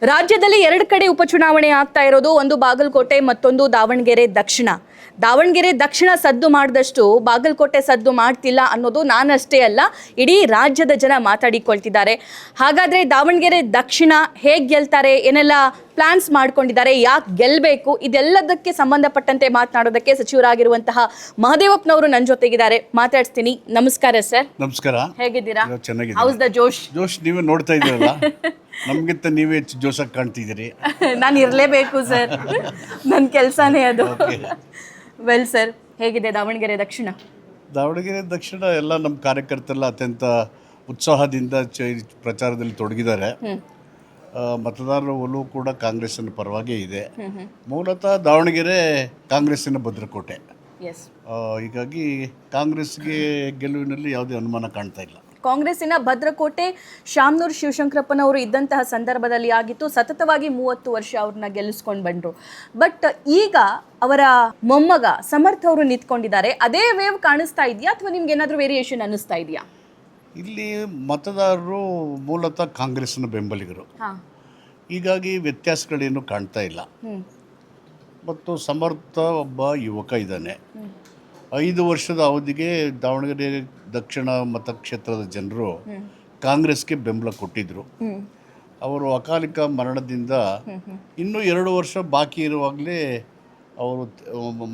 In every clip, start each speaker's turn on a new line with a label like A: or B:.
A: ರಾಜ್ಯದಲ್ಲಿ ಎರಡು ಕಡೆ ಉಪಚುನಾವಣೆ ಆಗ್ತಾ ಇರೋದು, ಒಂದು ಬಾಗಲಕೋಟೆ ಮತ್ತೊಂದು ದಾವಣಗೆರೆ ದಕ್ಷಿಣ. ದಾವಣಗೆರೆ ದಕ್ಷಿಣ ಸದ್ದು ಮಾಡಿದಷ್ಟು ಬಾಗಲಕೋಟೆ ಸದ್ದು ಮಾಡ್ತಿಲ್ಲ ಅನ್ನೋದು ನಾನಷ್ಟೇ ಅಲ್ಲ, ಇಡೀ ರಾಜ್ಯದ ಜನ ಮಾತಾಡಿಕೊಳ್ತಿದ್ದಾರೆ. ಹಾಗಾದ್ರೆ ದಾವಣಗೆರೆ ದಕ್ಷಿಣ ಹೇಗೆ ಗೆಲ್ತಾರೆ, ಏನೆಲ್ಲ ಪ್ಲಾನ್ಸ್ ಮಾಡ್ಕೊಂಡಿದ್ದಾರೆ, ಯಾಕೆ ಗೆಲ್ಲಬೇಕು, ಇದೆಲ್ಲದಕ್ಕೆ ಸಂಬಂಧಪಟ್ಟಂತೆ ಮಾತನಾಡೋದಕ್ಕೆ ಸಚಿವರಾಗಿರುವಂತಹ ಮಹದೇವಪ್ಪನವರು ನನ್ನ ಜೊತೆಗಿದ್ದಾರೆ. ಮಾತಾಡ್ತೀನಿ. ನಮಸ್ಕಾರ ಸರ್.
B: ನಮಸ್ಕಾರ.
A: ಹೇಗಿದ್ದೀರಾ?
B: ಚೆನ್ನಾಗಿದೆ.
A: ಹೌಸ್ ದ ಜೋಶ್?
B: ಜೋಶ್ ನೀವೇ ನೋಡ್ತಾ ಇದ್ದೀರಲ್ಲ, ನಮಗಿಂತ ನೀವೇ ಹೆಚ್ಚು ಜೋಶಾಗಿ ಕಾಣ್ತಿದ್ದೀರಿ.
A: ನಾನು ಇರಲೇಬೇಕು ಸರ್, ನನ್ನ ಕೆಲಸನೇ ಅದು. ವೆಲ್ ಸರ್, ಹೇಗಿದೆ ದಾವಣಗೆರೆ ದಕ್ಷಿಣ?
B: ದಾವಣಗೆರೆ ದಕ್ಷಿಣ ಎಲ್ಲ ನಮ್ಮ ಕಾರ್ಯಕರ್ತರೆಲ್ಲ ಅತ್ಯಂತ ಉತ್ಸಾಹದಿಂದ ಪ್ರಚಾರದಲ್ಲಿ ತೊಡಗಿದ್ದಾರೆ. ಮತದಾರರ ಒಲವು ಕೂಡ ಕಾಂಗ್ರೆಸ್ಸಿನ ಪರವಾಗೇ ಇದೆ. ಮೂಲತಃ ದಾವಣಗೆರೆ ಕಾಂಗ್ರೆಸ್ಸಿನ ಭದ್ರಕೋಟೆ. ಹೀಗಾಗಿ ಕಾಂಗ್ರೆಸ್ಗೆ ಗೆಲುವಿನಲ್ಲಿ ಯಾವುದೇ ಅನುಮಾನ ಕಾಣ್ತಾ ಇಲ್ಲ.
A: ಕಾಂಗ್ರೆಸ್ಸಿನ ಭದ್ರಕೋಟೆ ಶಾಮನೂರು ಶಿವಶಂಕರಪ್ಪನವರು ಇದ್ದಂತಹ ಸಂದರ್ಭದಲ್ಲಿ ಆಗಿತ್ತು. ಸತತವಾಗಿ 30 ವರ್ಷ ಅವ್ರನ್ನ ಗೆಲ್ಲಿಸ್ಕೊಂಡು ಬಂದರು. ಬಟ್ ಈಗ ಅವರ ಮೊಮ್ಮಗ ಸಮರ್ಥ ಅವರು ನಿಂತ್ಕೊಂಡಿದ್ದಾರೆ. ಅದೇ ವೇವ್ ಕಾಣಿಸ್ತಾ ಇದೆಯಾ ಅಥವಾ ನಿಮ್ಗೆ ಏನಾದರೂ ವೇರಿಯೇಷನ್ ಅನ್ನಿಸ್ತಾ ಇದೆಯಾ?
B: ಇಲ್ಲಿ ಮತದಾರರು ಮೂಲತಃ ಕಾಂಗ್ರೆಸ್ನ ಬೆಂಬಲಿಗರು, ಹೀಗಾಗಿ ವ್ಯತ್ಯಾಸಗಳೇನು ಕಾಣ್ತಾ ಇಲ್ಲ. ಮತ್ತು ಸಮರ್ಥ ಒಬ್ಬ ಯುವಕ ಇದ್ದಾನೆ. 5 ವರ್ಷದ ಅವಧಿಗೆ ದಾವಣಗೆರೆ ದಕ್ಷಿಣ ಮತಕ್ಷೇತ್ರದ ಜನರು ಕಾಂಗ್ರೆಸ್ಗೆ ಬೆಂಬಲ ಕೊಟ್ಟಿದ್ದರು. ಅವರು ಅಕಾಲಿಕ ಮರಣದಿಂದ ಇನ್ನೂ 2 ವರ್ಷ ಬಾಕಿ ಇರುವಾಗಲೇ ಅವರು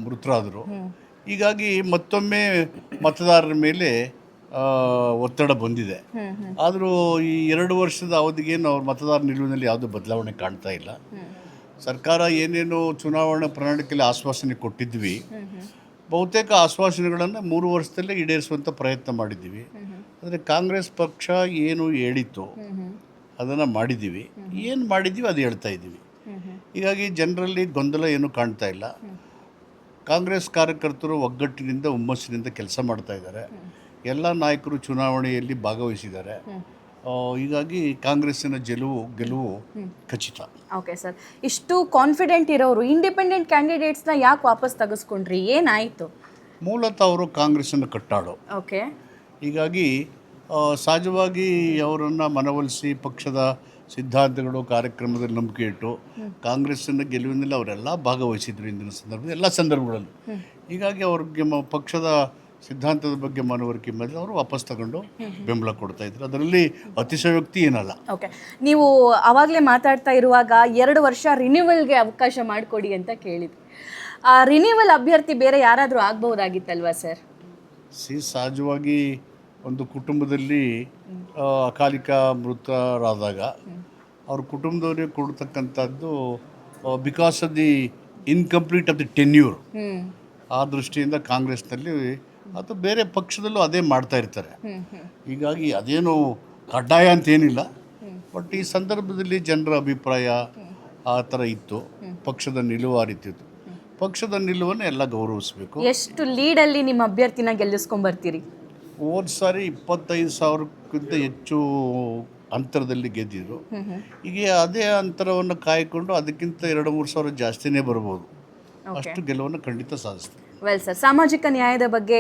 B: ಮೃತರಾದರು. ಹೀಗಾಗಿ ಮತ್ತೊಮ್ಮೆ ಮತದಾರರ ಮೇಲೆ ಒತ್ತಡ ಬಂದಿದೆ. ಆದರೂ ಈ 2 ವರ್ಷದ ಅವಧಿಗೇನು ಅವ್ರ ಮತದಾರ ನಿಲುವಿನಲ್ಲಿ ಯಾವುದೇ ಬದಲಾವಣೆ ಕಾಣ್ತಾ ಇಲ್ಲ. ಸರ್ಕಾರ ಏನೇನು ಚುನಾವಣಾ ಪ್ರಣಾಳಿಕೆಯಲ್ಲಿ ಆಶ್ವಾಸನೆ ಕೊಟ್ಟಿದ್ವಿ, ಬಹುತೇಕ ಆಶ್ವಾಸನೆಗಳನ್ನು 3 ವರ್ಷದಲ್ಲೇ ಈಡೇರಿಸುವಂಥ ಪ್ರಯತ್ನ ಮಾಡಿದ್ದೀವಿ. ಆದರೆ ಕಾಂಗ್ರೆಸ್ ಪಕ್ಷ ಏನು ಹೇಳಿತ್ತು ಅದನ್ನು ಮಾಡಿದ್ದೀವಿ, ಏನು ಮಾಡಿದ್ದೀವಿ ಅದು ಹೇಳ್ತಾ ಇದ್ದೀವಿ. ಹೀಗಾಗಿ ಜನರಲ್ಲಿ ಗೊಂದಲ ಏನು ಕಾಣ್ತಾ ಇಲ್ಲ. ಕಾಂಗ್ರೆಸ್ ಕಾರ್ಯಕರ್ತರು ಒಗ್ಗಟ್ಟಿನಿಂದ ಹುಮ್ಮಸ್ಸಿನಿಂದ ಕೆಲಸ ಮಾಡ್ತಾ ಇದ್ದಾರೆ. ಎಲ್ಲ ನಾಯಕರು ಚುನಾವಣೆಯಲ್ಲಿ ಭಾಗವಹಿಸಿದ್ದಾರೆ. ಹೀಗಾಗಿ ಕಾಂಗ್ರೆಸ್ಸಿನ ಗೆಲುವು ಖಚಿತ.
A: ಓಕೆ ಸರ್, ಇಷ್ಟು ಕಾನ್ಫಿಡೆಂಟ್ ಇರೋರು ಇಂಡಿಪೆಂಡೆಂಟ್ ಕ್ಯಾಂಡಿಡೇಟ್ಸ್ನ ಯಾಕೆ ವಾಪಸ್ ತೆಗೆಸ್ಕೊಂಡ್ರಿ? ಏನಾಯಿತು?
B: ಮೂಲತಃ ಅವರು ಕಾಂಗ್ರೆಸ್ಸನ್ನು ಕಟ್ಟಾಡು.
A: ಓಕೆ.
B: ಹೀಗಾಗಿ ಸಹಜವಾಗಿ ಅವರನ್ನು ಮನವೊಲಿಸಿ ಪಕ್ಷದ ಸಿದ್ಧಾಂತಗಳು ಕಾರ್ಯಕ್ರಮದಲ್ಲಿ ನಂಬಿಕೆ ಇಟ್ಟು ಕಾಂಗ್ರೆಸ್ಸಿನ ಗೆಲುವಿನಲ್ಲಿ ಅವರೆಲ್ಲ ಭಾಗವಹಿಸಿದ್ರು ಹಿಂದಿನ ಸಂದರ್ಭದಲ್ಲಿ, ಎಲ್ಲ ಸಂದರ್ಭಗಳಲ್ಲಿ. ಹೀಗಾಗಿ ಅವ್ರಿಗೆ ಪಕ್ಷದ ಸಿದ್ಧಾಂತದ ಬಗ್ಗೆ ಮನವರಿಕೆ ಮೇಲೆ ಅವರು ವಾಪಸ್ ತಗೊಂಡು ಬೆಂಬಲ ಕೊಡ್ತಾ ಇದ್ರು. ಅದರಲ್ಲಿ ಅತಿಶಯೋಕ್ತಿ ಏನಲ್ಲ.
A: ಓಕೆ, ನೀವು ಆವಾಗಲೇ ಮಾತಾಡ್ತಾ ಇರುವಾಗ 2 ವರ್ಷ ರಿನ್ಯೂವಲ್ಗೆ ಅವಕಾಶ ಮಾಡಿಕೊಡಿ ಅಂತ ಕೇಳಿದ್ವಿ. ಆ ರಿನ್ಯೂವಲ್ ಅಭ್ಯರ್ಥಿ ಬೇರೆ ಯಾರಾದರೂ ಆಗ್ಬಹುದಾಗಿತ್ತಲ್ವಾ ಸರ್?
B: ಸಹಜವಾಗಿ ಒಂದು ಕುಟುಂಬದಲ್ಲಿ ಅಕಾಲಿಕ ಮೃತರಾದಾಗ ಅವ್ರ ಕುಟುಂಬದವರಿಗೆ ಕೊಡ್ತಕ್ಕಂಥದ್ದು because of the incomplete of the tenure, ಆ ದೃಷ್ಟಿಯಿಂದ ಕಾಂಗ್ರೆಸ್ನಲ್ಲಿ ಅಥವಾ ಬೇರೆ ಪಕ್ಷದಲ್ಲೂ ಅದೇ ಮಾಡ್ತಾ ಇರ್ತಾರೆ. ಹೀಗಾಗಿ ಅದೇನು ಕಡ್ಡಾಯ ಅಂತೇನಿಲ್ಲ. ಬಟ್ ಈ ಸಂದರ್ಭದಲ್ಲಿ ಜನರ ಅಭಿಪ್ರಾಯ ಆ ಥರ ಇತ್ತು. ಪಕ್ಷದ ನಿಲುವು ಆ ರೀತಿ ಇತ್ತು. ಪಕ್ಷದ ನಿಲುವನ್ನು ಎಲ್ಲ ಗೌರವಿಸಬೇಕು.
A: ಎಷ್ಟು ಲೀಡಲ್ಲಿ ನಿಮ್ಮ ಅಭ್ಯರ್ಥಿನ ಗೆಲ್ಲಿಸ್ಕೊಂಡ್ಬರ್ತೀರಿ?
B: ಹೋದ ಸಾರಿ 25,000ಕ್ಕಿಂತ ಹೆಚ್ಚು ಅಂತರದಲ್ಲಿ ಗೆದ್ದಿದ್ರು. ಈಗ ಅದೇ ಅಂತರವನ್ನು ಕಾಯ್ಕೊಂಡು ಅದಕ್ಕಿಂತ 2-3 ಸಾವಿರ ಜಾಸ್ತಿನೇ ಬರ್ಬೋದು. ಅಷ್ಟು ಗೆಲುವನ್ನು ಖಂಡಿತ ಸಾಧಿಸ್ತೀವಿ.
A: ವೆಲ್ ಸರ್, ಸಾಮಾಜಿಕ ನ್ಯಾಯದ ಬಗ್ಗೆ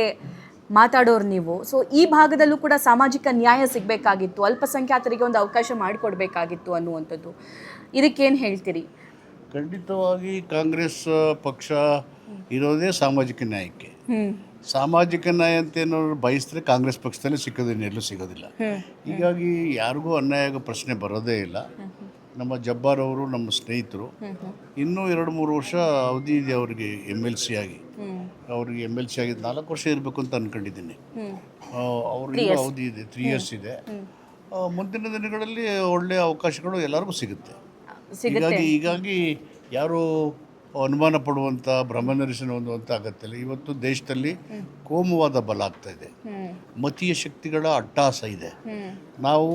A: ಮಾತಾಡೋರು ನೀವು. ಸೊ ಈ ಭಾಗದಲ್ಲೂ ಕೂಡ ಸಾಮಾಜಿಕ ನ್ಯಾಯ ಸಿಗಬೇಕಾಗಿತ್ತು, ಅಲ್ಪಸಂಖ್ಯಾತರಿಗೆ ಒಂದು ಅವಕಾಶ ಮಾಡಿಕೊಡ್ಬೇಕಾಗಿತ್ತು ಅನ್ನುವಂಥದ್ದು, ಇದಕ್ಕೇನು ಹೇಳ್ತೀರಿ?
B: ಖಂಡಿತವಾಗಿ ಕಾಂಗ್ರೆಸ್ ಪಕ್ಷ ಇರೋದೇ ಸಾಮಾಜಿಕ ನ್ಯಾಯಕ್ಕೆ. ಸಾಮಾಜಿಕ ನ್ಯಾಯ ಅಂತ ಏನಾದ್ರು ಬಯಸಿದ್ರೆ ಕಾಂಗ್ರೆಸ್ ಪಕ್ಷದಲ್ಲಿ ಸಿಕ್ಕೋದೇನೆಲ್ಲೂ ಸಿಗೋದಿಲ್ಲ. ಹೀಗಾಗಿ ಯಾರಿಗೂ ಅನ್ಯಾಯ ಆಗೋ ಪ್ರಶ್ನೆ ಬರೋದೇ ಇಲ್ಲ. ನಮ್ಮ ಜಬ್ಬಾರ್ ಅವರು ನಮ್ಮ ಸ್ನೇಹಿತರು. ಇನ್ನೂ 2-3 ವರ್ಷ ಅವಧಿ ಇದೆ ಅವರಿಗೆ MLC ಆಗಿ. ಅವ್ರಿಗೆ MLC ಆಗಿ 4 ವರ್ಷ ಇರಬೇಕು ಅಂತ ಅಂದ್ಕೊಂಡಿದ್ದೀನಿ. ಅವ್ರಿಗೆ ಅವಧಿ ಇದೆ, 3 years ಇದೆ. ಮುಂದಿನ ದಿನಗಳಲ್ಲಿ ಒಳ್ಳೆಯ ಅವಕಾಶಗಳು ಎಲ್ಲರಿಗೂ ಸಿಗುತ್ತೆ. ಹೀಗಾಗಿ ಯಾರು ಅನುಮಾನ ಪಡುವಂಥ ಭ್ರಮನಿರಸನ ಹೊಂದುವಂಥ ಅಗತ್ಯ ಇಲ್ಲ. ಇವತ್ತು ದೇಶದಲ್ಲಿ ಕೋಮುವಾದ ಬಲ ಆಗ್ತಾ ಇದೆ, ಮತೀಯ ಶಕ್ತಿಗಳ ಅಟ್ಟಹಾಸ ಇದೆ. ನಾವು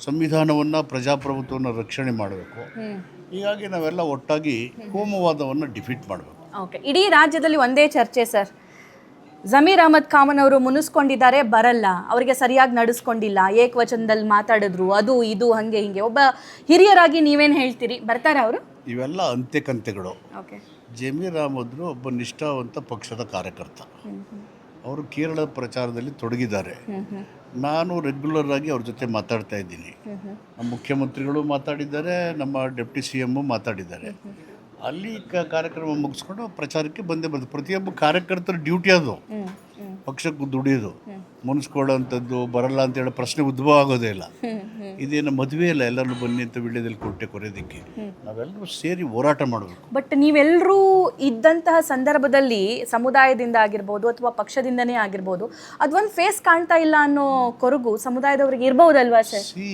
B: ಸಂವಿಧಾನವನ್ನು, ಪ್ರಜಾಪ್ರಭುತ್ವವನ್ನು ರಕ್ಷಣೆ ಮಾಡಬೇಕು. ಹೀಗಾಗಿ ನಾವೆಲ್ಲ ಒಟ್ಟಾಗಿ ಕೋಮುವಾದವನ್ನು ಡಿಫೀಟ್ ಮಾಡಬೇಕು.
A: ಓಕೆ, ಇಡೀ ರಾಜ್ಯದಲ್ಲಿ ಒಂದೇ ಚರ್ಚೆ ಸರ್, ಜಮೀರ್ ಅಹಮದ್ ಖಾನ್ ಅವರು ಮುನಿಸ್ಕೊಂಡಿದ್ದಾರೆ, ಬರಲ್ಲ, ಅವರಿಗೆ ಸರಿಯಾಗಿ ನಡೆಸ್ಕೊಂಡಿಲ್ಲ, ಏಕವಚನದಲ್ಲಿ ಮಾತಾಡಿದ್ರು, ಅದು ಇದು ಹಾಗೆ ಹೀಗೆ. ಒಬ್ಬ ಹಿರಿಯರಾಗಿ ನೀವೇನು ಹೇಳ್ತೀರಿ, ಬರ್ತಾರಾ ಅವರು?
B: ಇವೆಲ್ಲ ಅಂತೆಕಂತೆಗಳು.
A: ಓಕೆ.
B: ಜಮೀರ್ ಅಹಮದ್ರು ಒಬ್ಬ ನಿಷ್ಠಾವಂತ ಪಕ್ಷದ ಕಾರ್ಯಕರ್ತ. ಅವರು ಕೇರಳದ ಪ್ರಚಾರದಲ್ಲಿ ತೊಡಗಿದ್ದಾರೆ. ನಾನು ರೆಗ್ಯುಲರ್ ಆಗಿ ಅವ್ರ ಜೊತೆ ಮಾತಾಡ್ತಾ ಇದ್ದೀನಿ. ನಮ್ಮ ಮುಖ್ಯಮಂತ್ರಿಗಳು ಮಾತಾಡಿದ್ದಾರೆ, ನಮ್ಮ ಡೆಪ್ಟಿ CM ಮಾತಾಡಿದ್ದಾರೆ. ಅಲ್ಲಿ ಕಾರ್ಯಕ್ರಮ ಮುಗಿಸ್ಕೊಂಡು ಪ್ರಚಾರಕ್ಕೆ ಬಂದೇ ಬಂದು ಪ್ರತಿಯೊಬ್ಬ ಕಾರ್ಯಕರ್ತರ ಡ್ಯೂಟಿ ಅದು ಪಕ್ಷಕ್ಕೆ ದುಡಿಯೋದು, ಮುನ್ಸ್ಕೊಳ್ಳೋವಂಥದ್ದು ಬರಲ್ಲ ಅಂತೇಳಿ ಪ್ರಶ್ನೆ ಉದ್ಭವ ಆಗೋದೇ ಇಲ್ಲ. ಇದೇನು ಮದುವೆ ಇಲ್ಲ, ಎಲ್ಲರೂ ಬನ್ನಿ ಅಂತ ವಿಳ್ಯದಲ್ಲಿ ಕೊಟ್ಟೆ ಕೊರೆಯೋದಕ್ಕೆ. ನಾವೆಲ್ಲರೂ ಸೇರಿ ಹೋರಾಟ ಮಾಡಬೇಕು.
A: ಬಟ್ ನೀವೆಲ್ಲರೂ ಇದ್ದಂತಹ ಸಂದರ್ಭದಲ್ಲಿ ಸಮುದಾಯದಿಂದ ಆಗಿರ್ಬೋದು ಅಥವಾ ಪಕ್ಷದಿಂದನೇ ಆಗಿರ್ಬೋದು ಅದೊಂದು ಫೇಸ್ ಕಾಣ್ತಾ ಇಲ್ಲ ಅನ್ನೋ ಕೊರಗು ಸಮುದಾಯದವರಿಗೆ ಇರ್ಬೋದಲ್ವಾ sir?
B: She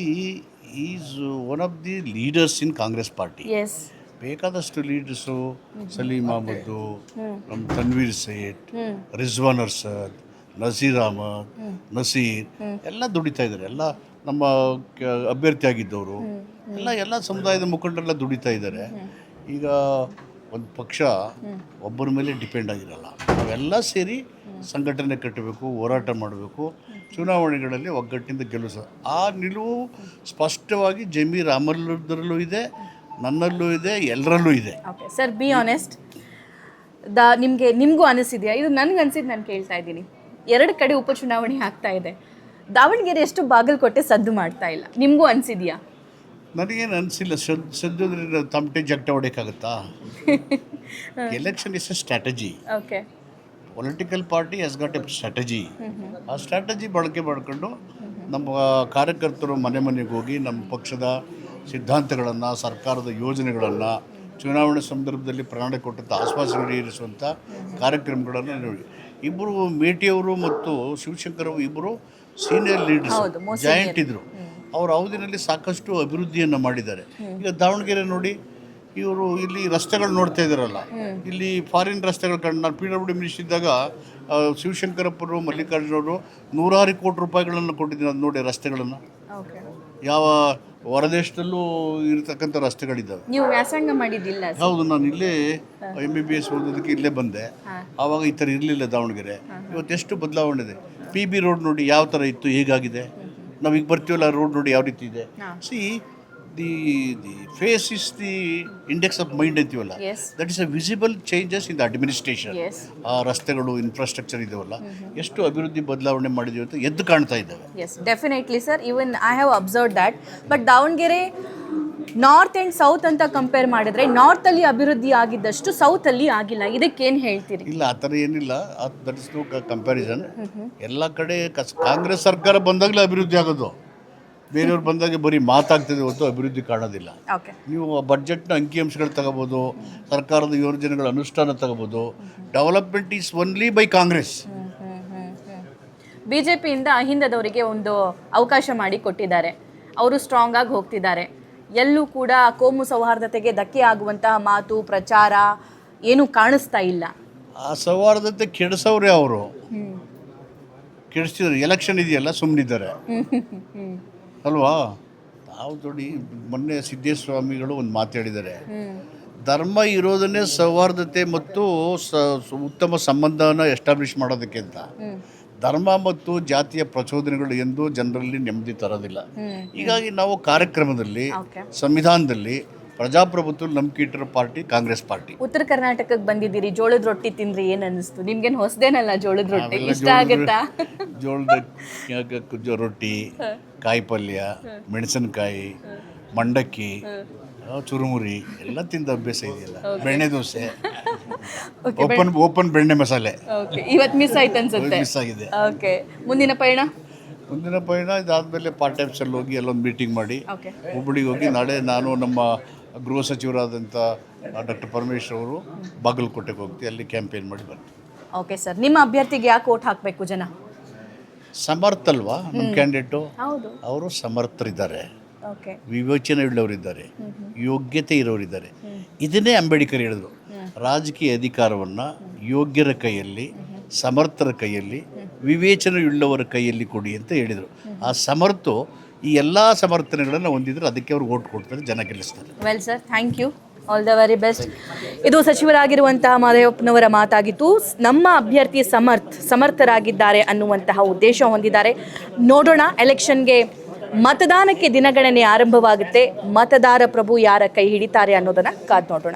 B: is one of the leaders in Congress party.
A: Yes,
B: ಬೇಕಾದಷ್ಟು ಲೀಡರ್ಸು, ಸಲೀಂ ಅಹಮದ್, ನಮ್ಮ ತನ್ವೀರ್ ಸೇಠ್, ರಿಜ್ವಾನ್ ಅರ್ಷದ್, ನಸೀರ್ ಅಹಮದ್, ನಸೀರ್ ಎಲ್ಲ ದುಡಿತಾ ಇದ್ದಾರೆ. ಎಲ್ಲ ನಮ್ಮ ಅಭ್ಯರ್ಥಿ ಆಗಿದ್ದವರು ಎಲ್ಲ ಸಮುದಾಯದ ಮುಖಂಡರೆಲ್ಲ ದುಡಿತಾ ಇದ್ದಾರೆ. ಈಗ ಒಂದು ಪಕ್ಷ ಒಬ್ಬರ ಮೇಲೆ ಡಿಪೆಂಡ್ ಆಗಿರಲ್ಲ. ನಾವೆಲ್ಲ ಸೇರಿ ಸಂಘಟನೆ ಕಟ್ಟಬೇಕು, ಹೋರಾಟ ಮಾಡಬೇಕು, ಚುನಾವಣೆಗಳಲ್ಲಿ ಒಗ್ಗಟ್ಟಿಂದ ಗೆಲ್ಲಿಸ. ಆ ನಿಲುವು ಸ್ಪಷ್ಟವಾಗಿ ಜಮೀರ್ ಅಹಮದ್ರಲ್ಲೂ ಇದೆ, ನನ್ನಲ್ಲೂ ಇದೆ, ಎಲ್ಲರಲ್ಲೂ ಇದೆ.
A: ಓಕೆ ಸರ್, ಬಿ ಆನೆಸ್ಟ್, ನಿಮಗೂ ಅನಿಸಿದೆಯಾ? ಇದು ನನಗೆ ಅನಿಸಿದ್ದು ನಾನು ಕೇಳ್ತಾ ಇದ್ದೀನಿ. 2 ಕಡೆ ಉಪಚುನಾವಣೆ ಆಗ್ತಾ ಇದೆ, ದಾವಣಗೆರೆ ಎಷ್ಟು ಬಾಗಲಕೋಟೆ ಸದ್ದು ಮಾಡ್ತಾ ಇಲ್ಲ, ನಿಮಗೂ ಅನಿಸಿದೆಯಾ?
B: ನನಗೇನು ಅನಿಸಿಲ್ಲ. ಸದ್ದು ಅಂದರೆ ತಮಟೆ ಜಗ್ಟ ಹೊಡೆಯೋಕ್ಕಾಗುತ್ತಾ? Election is a strategy.
A: Okay,
B: political party has got a strategy. ಆ ಸ್ಟ್ರಾಟಜಿ ಬಳಕೆ ಮಾಡಿಕೊಂಡು ನಮ್ಮ ಕಾರ್ಯಕರ್ತರು ಮನೆ ಮನೆಗೆ ಹೋಗಿ ನಮ್ಮ ಪಕ್ಷದ ಸಿದ್ಧಾಂತಗಳನ್ನು, ಸರ್ಕಾರದ ಯೋಜನೆಗಳನ್ನು, ಚುನಾವಣೆ ಸಂದರ್ಭದಲ್ಲಿ ಪ್ರಾಣ ಕೊಟ್ಟಂಥ ಆಶ್ವಾಸನೆ ಇರಿಸುವಂಥ ಕಾರ್ಯಕ್ರಮಗಳನ್ನು ನೋಡಿ. ಇಬ್ಬರು ಮೇಟಿಯವರು ಮತ್ತು ಶಿವಶಂಕರ್ ಇಬ್ಬರು ಸೀನಿಯರ್ ಲೀಡರ್ಸ್, ಜಾಯಿಂಟ್ ಇದ್ದರು. ಅವರ ಅವಧಿನಲ್ಲಿ ಸಾಕಷ್ಟು ಅಭಿವೃದ್ಧಿಯನ್ನು ಮಾಡಿದ್ದಾರೆ. ಈಗ ದಾವಣಗೆರೆ ನೋಡಿ, ಇವರು ಇಲ್ಲಿ ರಸ್ತೆಗಳು ನೋಡ್ತಾ ಇದ್ದಾರಲ್ಲ, ಇಲ್ಲಿ ಫಾರಿನ್ ರಸ್ತೆಗಳು ಕಂಡು ನಾನು PWD ಮಿನಿಸ್ಟರ್ ಇದ್ದಾಗ ಶಿವಶಂಕರಪ್ಪರು, ಮಲ್ಲಿಕಾರ್ಜುನವರು 100 ಕೋಟಿ ರೂಪಾಯಿಗಳನ್ನು ಕೊಟ್ಟಿದ್ದೀನಿ. ಅದು ನೋಡಿ ರಸ್ತೆಗಳನ್ನು, ಯಾವ ಹೊರದೇಶದಲ್ಲೂ ಇರತಕ್ಕಂಥ ರಸ್ತೆಗಳಿದ್ದಾವೆ.
A: ನೀವು ವ್ಯಾಸಂಗ ಮಾಡಿದ್ದಿಲ್ಲ?
B: ಹೌದು, ನಾನು ಇಲ್ಲೇ MBBS ಓದೋದಕ್ಕೆ ಇಲ್ಲೇ ಬಂದೆ. ಆವಾಗ ಈ ಥರ ಇರಲಿಲ್ಲ ದಾವಣಗೆರೆ. ಇವತ್ತು ಎಷ್ಟು ಬದಲಾವಣೆ ಇದೆ. PB ರೋಡ್ ನೋಡಿ ಯಾವ ಥರ ಇತ್ತು, ಹೇಗಾಗಿದೆ. ನಾವೀಗ ಬರ್ತೀವಲ್ಲ, ರೋಡ್ ನೋಡಿ ಯಾವ ರೀತಿ ಇದೆ. See the face is the index of mind ಅಂತೀವಲ್ಲ, that is a visible changes in the administration. ಆ ರಸ್ತೆಗಳು, ಇನ್ಫ್ರಾಸ್ಟ್ರಕ್ಚರ್ ಇದಾವಲ್ಲ, ಎಷ್ಟು ಅಭಿವೃದ್ಧಿ ಬದಲಾವಣೆ ಮಾಡಿದೀವಿ ಅಂತ ಎದ್ದು ಕಾಣ್ತಾ ಇದ್ದಾವೆ.
A: Yes, definitely sir. Even I have observe that. But Davanagere north and south ಅಂತ ಕಂಪೇರ್ ಮಾಡಿದ್ರೆ ನಾರ್ತಲ್ಲಿ ಅಭಿವೃದ್ಧಿ ಆಗಿದ್ದಷ್ಟು ಸೌತಲ್ಲಿ ಆಗಿಲ್ಲ. ಇದಕ್ಕೇನು ಹೇಳ್ತೀರಿ?
B: ಇಲ್ಲ, ಆ ಥರ ಏನಿಲ್ಲ. That is no comparison. ಎಲ್ಲ ಕಡೆ ಕಾಂಗ್ರೆಸ್ ಸರ್ಕಾರ ಬಂದಾಗಲೇ ಅಭಿವೃದ್ಧಿ ಆಗೋದು. ಬೇರೆಯವ್ರು ಬಂದಾಗ ಬರೀ ಮಾತಾಗ್ತದೆ ಹೊತ್ತು ಅಭಿವೃದ್ಧಿ ಕಾಣೋದಿಲ್ಲ. ನೀವು ಬಡ್ಜೆಟ್ನ ಅಂಕಿಅಂಶಗಳು ತಗೋಬೋದು, ಸರ್ಕಾರದ ಯೋಜನೆಗಳ ಅನುಷ್ಠಾನ ತಗೋಬೋದು. Development is only by Congress.
A: BJPಯಿಂದ ಅಹಿಂದದವರಿಗೆ ಒಂದು ಅವಕಾಶ ಮಾಡಿ ಕೊಟ್ಟಿದ್ದಾರೆ, ಅವರು ಸ್ಟ್ರಾಂಗ್ ಆಗಿ ಹೋಗ್ತಿದ್ದಾರೆ. ಎಲ್ಲೂ ಕೂಡ ಕೋಮು ಸೌಹಾರ್ದತೆಗೆ ಧಕ್ಕೆ ಆಗುವಂತಹ ಮಾತು, ಪ್ರಚಾರ ಏನೂ ಕಾಣಿಸ್ತಾ ಇಲ್ಲ.
B: ಆ ಸೌಹಾರ್ದತೆ ಕೆಡಿಸೋರೆ ಅವರು, ಕೆಡಿಸಿದ್ರು. ಎಲೆಕ್ಷನ್ ಇದೆಯಲ್ಲ, ಸುಮ್ಮನಿದ್ದಾರೆ ಅಲ್ವಾ? ನಾವು ನೋಡಿ, ಮೊನ್ನೆ ಸಿದ್ದೇಶ್ವರ ಒಂದು ಮಾತು ಹೇಳಿದ್ದಾರೆ, ಧರ್ಮ ಇರೋದನ್ನೇ ಸೌಹಾರ್ದತೆ ಮತ್ತು ಉತ್ತಮ ಸಂಬಂಧನ ಎಸ್ಟಾಬ್ಲಿಷ್ ಮಾಡೋದಕ್ಕೆ ಅಂತ. ಧರ್ಮ ಮತ್ತು ಜಾತಿಯ ಪ್ರಚೋದನೆಗಳು ಎಂದು ಜನರಲ್ಲಿ ನೆಮ್ಮದಿ ತರೋದಿಲ್ಲ. ಹೀಗಾಗಿ ನಾವು ಕಾರ್ಯಕ್ರಮದಲ್ಲಿ, ಸಂವಿಧಾನದಲ್ಲಿ, ಪ್ರಜಾಪ್ರಭುತ್ವ ನಂಬಿಕೆ ಇಟ್ಟಿರೋ ಪಾರ್ಟಿ ಕಾಂಗ್ರೆಸ್ ಪಾರ್ಟಿ.
A: ಉತ್ತರ ಕರ್ನಾಟಕಕ್ಕೆ ಬಂದಿದ್ದೀರಿ, ಜೋಳದ ರೊಟ್ಟಿ ತಿಂದ್ರಿ, ಏನು ಅನ್ನಿಸ್ತು? ನಿಮ್ಗೇನು ಹೊಸದೇನಲ್ಲ ಜೋಳದ ರೊಟ್ಟಿ, ಇಷ್ಟ ಆಗುತ್ತಾ?
B: ಜೋಳದ ರೊಟ್ಟಿ, ಕಾಯಿ ಪಲ್ಯ, ಮೆಣಸಿನಕಾಯಿ, ಮಂಡಕ್ಕಿ, ಚುರುಮುರಿ ಎಲ್ಲ ತಿಂದ ಅಭ್ಯಾಸ ಇದೆಯಲ್ಲ. ಬೆಣ್ಣೆ ದೋಸೆ, ಓಪನ್ ಬೆಣ್ಣೆ ಮಸಾಲೆ
A: ಇವತ್ತು ಮಿಸ್ ಆಯ್ತು ಅನ್ಸುತ್ತೆ.
B: ಮಿಸ್ ಆಗಿದೆ.
A: ಓಕೆ, ಮುಂದಿನ ಪಯಣ
B: ಇದಾದಮೇಲೆ ಪಾರ್ಟ್ ಟೈಮ್ಸಲ್ಲಿ ಹೋಗಿ ಅಲ್ಲೊಂದು ಮೀಟಿಂಗ್ ಮಾಡಿ ಹುಬ್ಬಳ್ಳಿಗೆ ಹೋಗಿ, ನಾಳೆ ನಾನು ನಮ್ಮ ಗೃಹ ಸಚಿವರಾದಂಥ ಡಾಕ್ಟರ್ ಪರಮೇಶ್ವರ್ ಅವರು ಬಾಗಲಕೋಟೆಗೆ ಹೋಗ್ತೀವಿ, ಅಲ್ಲಿ ಕ್ಯಾಂಪೇನ್ ಮಾಡಿ ಬರ್ತೀವಿ.
A: ಓಕೆ ಸರ್, ನಿಮ್ಮ ಅಭ್ಯರ್ಥಿಗೆ ಯಾಕೆ ಓಟ್ ಹಾಕಬೇಕು ಜನ?
B: ಸಮರ್ಥ ಅಲ್ವಾ ನಮ್ಮ ಕ್ಯಾಂಡಿಡೇಟು? ಅವರು ಸಮರ್ಥರಿದ್ದಾರೆ, ವಿವೇಚನೆ ಉಳ್ಳವರಿದ್ದಾರೆ, ಯೋಗ್ಯತೆ ಇರೋರಿದ್ದಾರೆ. ಇದನ್ನೇ ಅಂಬೇಡ್ಕರ್ ಹೇಳಿದ್ರು, ರಾಜಕೀಯ ಅಧಿಕಾರವನ್ನು ಯೋಗ್ಯರ ಕೈಯಲ್ಲಿ, ಸಮರ್ಥರ ಕೈಯಲ್ಲಿ, ವಿವೇಚನೆಯುಳ್ಳವರ ಕೈಯಲ್ಲಿ ಕೊಡಿ ಅಂತ ಹೇಳಿದರು. ಆ ಸಮರ್ಥು ಈ ಎಲ್ಲ ಸಮರ್ಥನೆಗಳನ್ನು ಹೊಂದಿದ್ರೆ ಅದಕ್ಕೆ ಅವ್ರು ಓಟ್ ಕೊಡ್ತಾರೆ, ಜನ ಗೆಲ್ಲಿಸ್ತಾರೆ.
A: Well sir, thank you, all the very best. ಇದು ಸಚಿವರಾಗಿರುವಂತಹ ಮಹದೇವಪ್ಪನವರ ಮಾತಾಗಿತ್ತು. ನಮ್ಮ ಅಭ್ಯರ್ಥಿ ಸಮರ್ಥರಾಗಿದ್ದಾರೆ ಅನ್ನುವಂತಹ ಉದ್ದೇಶ ಹೊಂದಿದ್ದಾರೆ. ನೋಡೋಣ, ಎಲೆಕ್ಷನ್ಗೆ ಮತದಾನಕ್ಕೆ ದಿನಗಣನೆ ಆರಂಭವಾಗುತ್ತೆ. ಮತದಾರ ಪ್ರಭು ಯಾರ ಕೈ ಹಿಡಿತಾರೆ ಅನ್ನೋದನ್ನು ಕಾದು ನೋಡೋಣ.